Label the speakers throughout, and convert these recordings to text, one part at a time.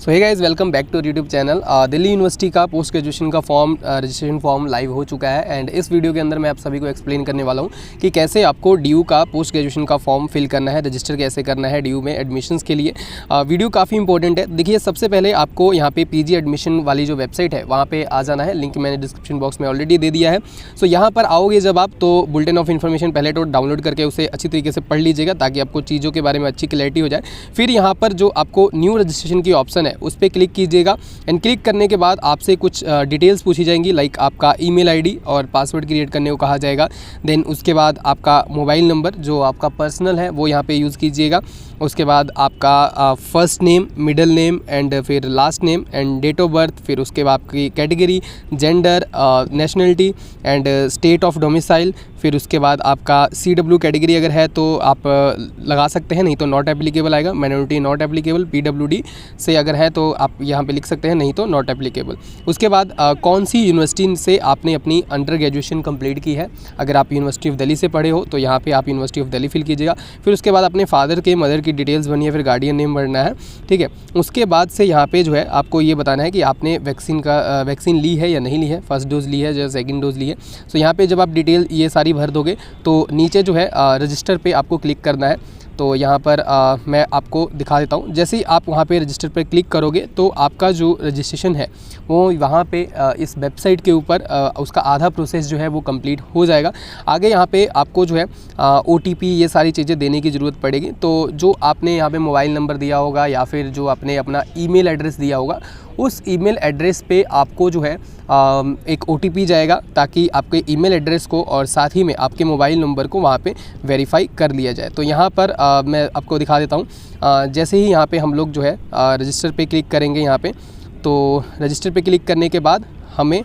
Speaker 1: So hey guys, welcome back to YouTube channel. Delhi university का post graduation का form registration form live हो चुका है एंड इस वीडियो के अंदर मैं आप सभी को एक्सप्लेन करने वाला हूं कि कैसे आपको ड्यू का पोस्ट ग्रेजुएशन का फॉर्म फिल करना है, रजिस्टर कैसे करना है ड्यू में एडमिशन्स के लिए। वीडियो काफ़ी इंपॉर्टेंट है। देखिए, सबसे पहले आपको यहाँ पे पीजी एडमिशन वाली जो वेबसाइट है वहाँ पर आ जाना है। लिंक मैंने डिस्क्रिप्शन बॉक्स में ऑलरेडी दे दिया है। सो यहाँ पर आओगे जब आप, तो बुलेटिन ऑफ इन्फॉर्मेशन पहले तो डाउनलोड करके उसे अच्छी तरीके से पढ़ लीजिएगा ताकि आपको चीज़ों के बारे में अच्छी क्लैरिटी हो जाए। फिर यहाँ पर जो आपको न्यू रजिस्ट्रेशन की ऑप्शन है उस पर क्लिक कीजिएगा एंड क्लिक करने के बाद आपसे कुछ डिटेल्स पूछी जाएंगी, लाइक आपका ईमेल आईडी और पासवर्ड क्रिएट करने को कहा जाएगा। देन उसके बाद आपका मोबाइल नंबर जो आपका पर्सनल है वो यहाँ पे यूज़ कीजिएगा। उसके बाद आपका first name, middle name and फिर last name and date of birth, फिर उसके बाद आपकी category, gender, nationality and state of domicile. फिर उसके बाद आपका CW कैटेगरी अगर है तो आप लगा सकते हैं, नहीं तो नॉट एप्लीकेबल आएगा। माइनॉरिटी नॉट एप्लीकेबल, PWD से अगर है तो आप यहाँ पे लिख सकते हैं, नहीं तो नॉट एप्लीकेबल। उसके बाद कौन सी यूनिवर्सिटी से आपने अपनी अंडर ग्रेजुएशन कंप्लीट की है। अगर आप यूनिवर्सिटी ऑफ दिल्ली से पढ़े हो तो यहाँ पे आप यूनिवर्सिटी ऑफ दिल्ली फिल कीजिएगा। फिर उसके बाद अपने फादर के, मदर की डिटेल्स भरनी है, फिर गार्डियन नेम भरना है, ठीक है। उसके बाद से यहाँ पे जो है आपको ये बताना है कि आपने वैक्सीन ली है या नहीं ली है, फर्स्ट डोज ली है या सेकंड डोज ली है। सो यहाँ पे जब आप डिटेल ये सारी भर दोगे तो नीचे जो है रजिस्टर पे आपको क्लिक करना है। तो यहाँ पर मैं आपको दिखा देता हूँ। जैसे ही आप वहाँ पे रजिस्टर पर क्लिक करोगे तो आपका जो रजिस्ट्रेशन है वो वहाँ पे इस वेबसाइट के ऊपर उसका आधा प्रोसेस जो है वो कंप्लीट हो जाएगा। आगे यहाँ पे आपको जो है OTP ये सारी चीज़ें देने की ज़रूरत पड़ेगी। तो जो आपने यहाँ पे मोबाइल नंबर दिया होगा या फिर जो आपने अपना ईमेल एड्रेस दिया होगा उस ईमेल एड्रेस पे आपको जो है एक OTP जाएगा ताकि आपके ईमेल एड्रेस को और साथ ही में आपके मोबाइल नंबर को वहाँ पे वेरीफाई कर लिया जाए। तो यहाँ पर मैं आपको दिखा देता हूँ। जैसे ही यहाँ पे हम लोग जो है रजिस्टर पे क्लिक करेंगे यहाँ पे, तो रजिस्टर पे क्लिक करने के बाद हमें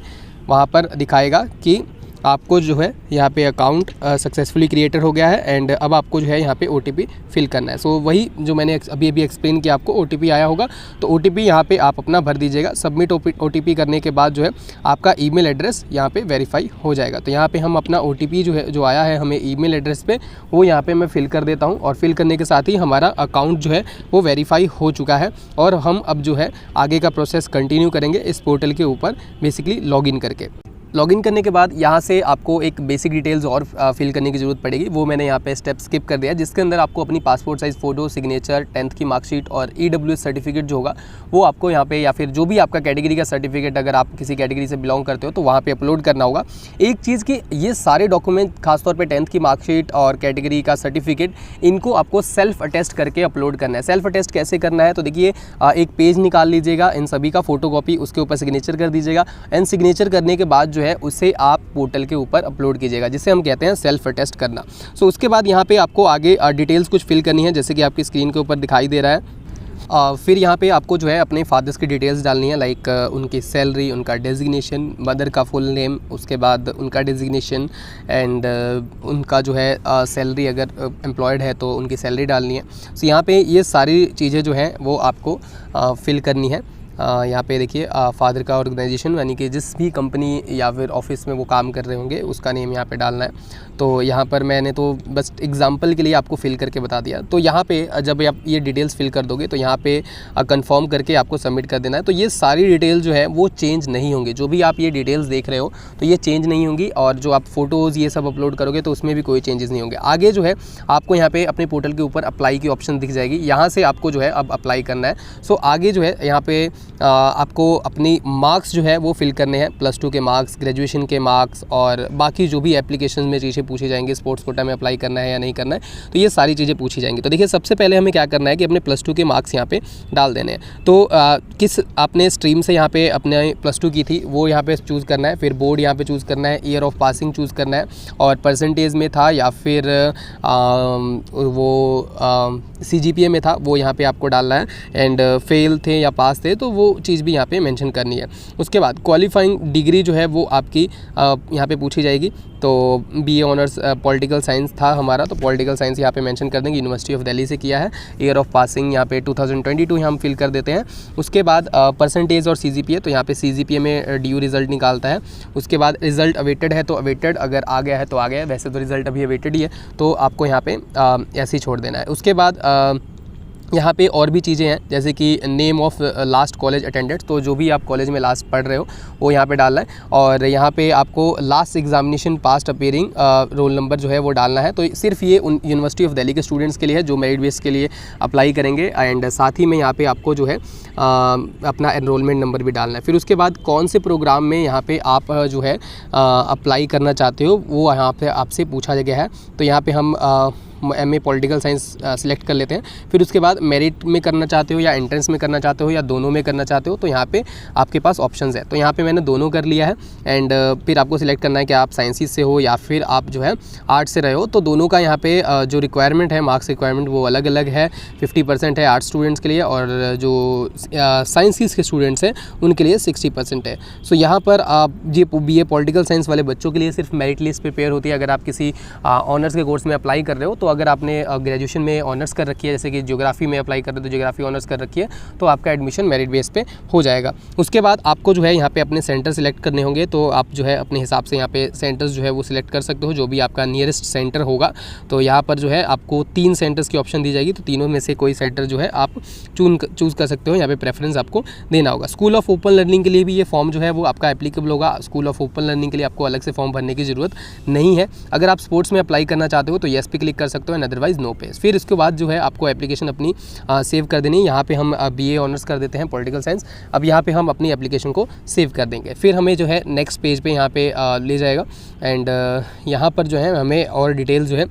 Speaker 1: वहाँ पर दिखाएगा कि आपको जो है यहाँ पे अकाउंट सक्सेसफुली क्रिएटेड हो गया है एंड अब आपको जो है यहाँ पे OTP फिल करना है। सो वही जो मैंने अभी एक्सप्लेन किया, आपको OTP आया होगा तो OTP यहाँ पे आप अपना भर दीजिएगा। सबमिट OTP करने के बाद जो है आपका ईमेल एड्रेस यहाँ पे वेरीफाई हो जाएगा। तो यहाँ पे हम अपना OTP जो आया है हमें ईमेल एड्रेस पे, वो यहाँ पे मैं फिल कर देता हूँ और फिल करने के साथ ही हमारा अकाउंट जो है वो वेरीफाई हो चुका है और हम अब जो है आगे का प्रोसेस कंटिन्यू करेंगे इस पोर्टल के ऊपर बेसिकली लॉगिन करके। लॉगिन करने के बाद यहाँ से आपको एक बेसिक डिटेल्स और फिल करने की ज़रूरत पड़ेगी। वो मैंने यहाँ पे स्टेप स्किप कर दिया, जिसके अंदर आपको अपनी passport size photo, signature, 10th की मार्कशीट और EWS सर्टिफिकेट जो होगा वो आपको यहाँ पे, या फिर जो भी आपका कैटेगरी का सर्टिफिकेट अगर आप किसी कैटेगरी से बिलोंग करते हो तो वहाँ पे अपलोड करना होगा। एक चीज़ कि ये सारे डॉक्यूमेंट, खासतौर पर 10th की मार्कशीट और कैटेगरी का सर्टिफिकेट, इनको आपको सेल्फ अटेस्ट करके अपलोड करना है। सेल्फ अटेस्ट कैसे करना है, तो देखिए एक पेज निकाल लीजिएगा, इन सभी का फोटोकॉपी, उसके ऊपर सिग्नेचर कर दीजिएगा एंड सिग्नेचर करने के बाद जो है उसे आप पोर्टल के ऊपर अपलोड कीजिएगा, जिसे हम कहते हैं सेल्फ अटेस्ट करना। सो उसके बाद यहाँ पे आपको आगे डिटेल्स कुछ फिल करनी है, जैसे कि आपकी स्क्रीन के ऊपर दिखाई दे रहा है। फिर यहाँ पे आपको जो है अपने फादर्स की डिटेल्स डालनी है, लाइक उनकी सैलरी, उनका डेजिग्नेशन, मदर का फुल नेम, उसके बाद उनका डेजिग्नेशन एंड उनका जो है सैलरी, अगर एम्प्लॉयड है तो उनकी सैलरी डालनी है। सो यहाँ पे ये सारी चीज़ें जो हैं वो आपको फिल करनी है। यहाँ पे देखिए फादर का ऑर्गेनाइजेशन, यानी कि जिस भी कंपनी या फिर ऑफिस में वो काम कर रहे होंगे उसका नेम यहाँ पे डालना है। तो यहाँ पर मैंने तो बस एग्जांपल के लिए आपको फिल करके बता दिया। तो यहाँ पे जब आप ये डिटेल्स फिल कर दोगे तो यहाँ पे कंफर्म करके आपको सबमिट कर देना है। तो ये सारी डिटेल जो है वो चेंज नहीं होंगी। जो भी आप ये डिटेल्स देख रहे हो तो ये चेंज नहीं होंगी, और जो आप फ़ोटोज़ ये सब अपलोड करोगे तो उसमें भी कोई चेंजेस नहीं होंगे। आगे जो है आपको यहाँ पे अपने पोर्टल के ऊपर अप्लाई की ऑप्शन दिख जाएगी, यहाँ से आपको जो है अब अप्लाई करना है। सो आगे जो है यहाँ पे आपको अपनी मार्क्स जो है वो फिल करने हैं, +2 के मार्क्स, ग्रेजुएशन के मार्क्स और बाकी जो भी एप्लीकेशन में चीज़ें पूछी जाएंगी, स्पोर्ट्स कोटा में अप्लाई करना है या नहीं करना है, तो ये सारी चीज़ें पूछी जाएंगी। तो देखिए, सबसे पहले हमें क्या करना है कि अपने +2 के मार्क्स यहाँ पे डाल देने हैं। तो किस आपने स्ट्रीम से यहाँ पे अपने +2 की थी वो यहाँ पे चूज़ करना है, फिर बोर्ड यहाँ पे चूज़ करना है, ईयर ऑफ पासिंग चूज़ करना है और परसेंटेज में था या फिर वो CGPA में था वो यहाँ पे आपको डालना है, एंड फेल थे या पास थे तो वो चीज़ भी यहाँ पे मेंशन करनी है। उसके बाद क्वालिफाइंग डिग्री जो है वो आपकी यहाँ पे पूछी जाएगी। तो BA ऑनर्स पॉलिटिकल साइंस था हमारा, तो पॉलिटिकल साइंस यहाँ पे मेंशन कर देंगे, यूनिवर्सिटी ऑफ दिल्ली से किया है। ईयर ऑफ पासिंग यहाँ पे 2022 हम फिल कर देते हैं। उसके बाद परसेंटेज और CGPA, तो यहाँ पे CGPA में ड्यू रिज़ल्ट निकालता है। उसके बाद रिज़ल्ट अवेटेड है तो अवेटेड, अगर आ गया है तो आ गया है, वैसे तो रिज़ल्ट अभी अवेटेड ही है तो आपको यहाँ पे ऐसे ही छोड़ देना है। उसके बाद यहाँ पे और भी चीज़ें हैं, जैसे कि name of last college attended, तो जो भी आप कॉलेज में लास्ट पढ़ रहे हो वो यहाँ पे डालना है। और यहाँ पे आपको last examination past appearing roll number जो है वो डालना है। तो सिर्फ ये उन यूनिवर्सिटी ऑफ दिल्ली के स्टूडेंट्स के लिए है जो मेरिट बेस के लिए अप्लाई करेंगे। एंड साथ ही में यहाँ पे आपको जो है अपना एनरोलमेंट नंबर भी डालना है। फिर उसके बाद कौन से प्रोग्राम में यहाँ पे आप जो है अप्लाई करना चाहते हो वो यहाँ पे आपसे पूछा गया है। तो यहाँ पे हम MA पॉलिटिकल साइंस सिलेक्ट कर लेते हैं। फिर उसके बाद मेरिट में करना चाहते हो या एंट्रेंस में करना चाहते हो या दोनों में करना चाहते हो, तो यहाँ पे आपके पास ऑप्शंस है। तो यहाँ पे मैंने दोनों कर लिया है। एंड फिर आपको सिलेक्ट करना है कि आप साइंसेस से हो या फिर आप जो है आर्ट्स से रहे हो। तो दोनों का यहाँ पे जो रिक्वायरमेंट है, मार्क्स रिक्वायरमेंट वो अलग अलग है। 50% है आर्ट्स स्टूडेंट्स के लिए और जो साइंसेस के स्टूडेंट्स हैं उनके लिए 60% है। सो यहाँ पर आप ये BA पॉलिटिकल साइंस वाले बच्चों के लिए सिर्फ मेरिट लिस्ट प्रिपेयर होती है। अगर आप किसी ऑनर्स के कोर्स में अप्लाई कर रहे हो, तो अगर आपने ग्रेजुएशन में ऑनर्स कर रखी है, जैसे कि ज्योग्राफी में अप्लाई कर रहे हो तो ज्योग्राफी ऑनर्स कर रखी है, तो आपका एडमिशन मेरिट बेस पे हो जाएगा। उसके बाद आपको जो है यहाँ पे अपने सेंटर सेलेक्ट करने होंगे। तो आप जो है अपने हिसाब से यहाँ पे सेंटर्स जो है वो सिलेक्ट कर सकते हो, जो भी आपका नियरेस्ट सेंटर होगा। तो यहाँ पर जो है आपको 3 सेंटर्स की ऑप्शन दी जाएगी, तो तीनों में से कोई सेंटर जो है आप चूज़ कर सकते हो। यहाँ पे प्रेफरेंस आपको देना होगा। स्कूल ऑफ ओपन लर्निंग के लिए भी ये फॉर्म जो है वो आपका एप्लीकेबल होगा। स्कूल ऑफ ओपन लर्निंग के लिए आपको अलग से फॉर्म भरने की ज़रूरत नहीं है। अगर आप स्पोर्ट्स में अप्लाई करना चाहते हो तो येस पे क्लिक कर सकते हो, अदरवाइज नो पे। फिर इसके बाद जो है आपको एप्लीकेशन अपनी सेव कर देनी है। यहाँ पे हम BA ऑनर्स कर देते हैं पॉलिटिकल साइंस। अब यहाँ पे हम अपनी एप्लीकेशन को सेव कर देंगे। फिर हमें जो है नेक्स्ट पेज पे यहाँ पे ले जाएगा। एंड यहाँ पर जो है हमें और डिटेल जो है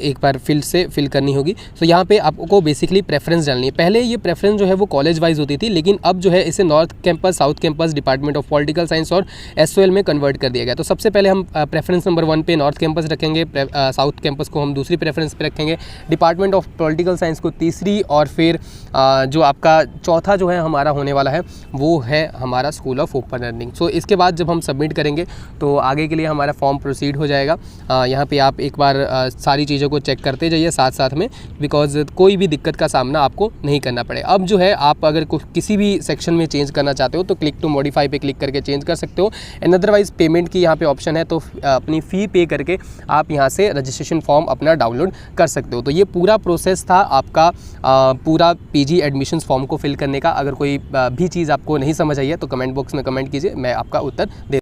Speaker 1: एक बार फिल करनी होगी। तो यहाँ पे आपको बेसिकली प्रेफरेंस डालनी है। पहले ये प्रेफरेंस जो है वो कॉलेज वाइज होती थी, लेकिन अब जो है इसे north campus, south campus, department of political science और SOL में कन्वर्ट कर दिया गया। तो सबसे पहले हम प्रेफरेंस नंबर 1 पे नॉर्थ कैंपस रखेंगे, साउथ कैंपस को हम दूसरी प्रेफरेंस पे रखेंगे, डिपार्टमेंट ऑफ पॉलिटिकल साइंस को तीसरी, और फिर जो आपका चौथा जो है हमारा होने वाला है वो है हमारा स्कूल ऑफ ओपन लर्निंग। सो इसके बाद जब हम सबमिट करेंगे तो आगे के लिए हमारा फॉर्म प्रोसीड हो जाएगा। यहाँ पे आप एक बार सारी चीज़ों को चेक करते जाइए साथ साथ में, बिकॉज कोई भी दिक्कत का सामना आपको नहीं करना पड़े। अब जो है आप अगर किसी भी सेक्शन में चेंज करना चाहते हो तो क्लिक टू मॉडिफाई पे क्लिक करके चेंज कर सकते हो। एंड अदरवाइज पेमेंट की यहाँ पे ऑप्शन है, तो अपनी फ़ी पे करके आप यहाँ से रजिस्ट्रेशन फॉर्म अपना डाउनलोड कर सकते हो। तो ये पूरा प्रोसेस था आपका पूरा PG एडमिशन्स फॉर्म को फिल करने का। अगर कोई भी चीज़ आपको नहीं समझ आई है तो कमेंट बॉक्स में कमेंट कीजिए, मैं आपका उत्तर दे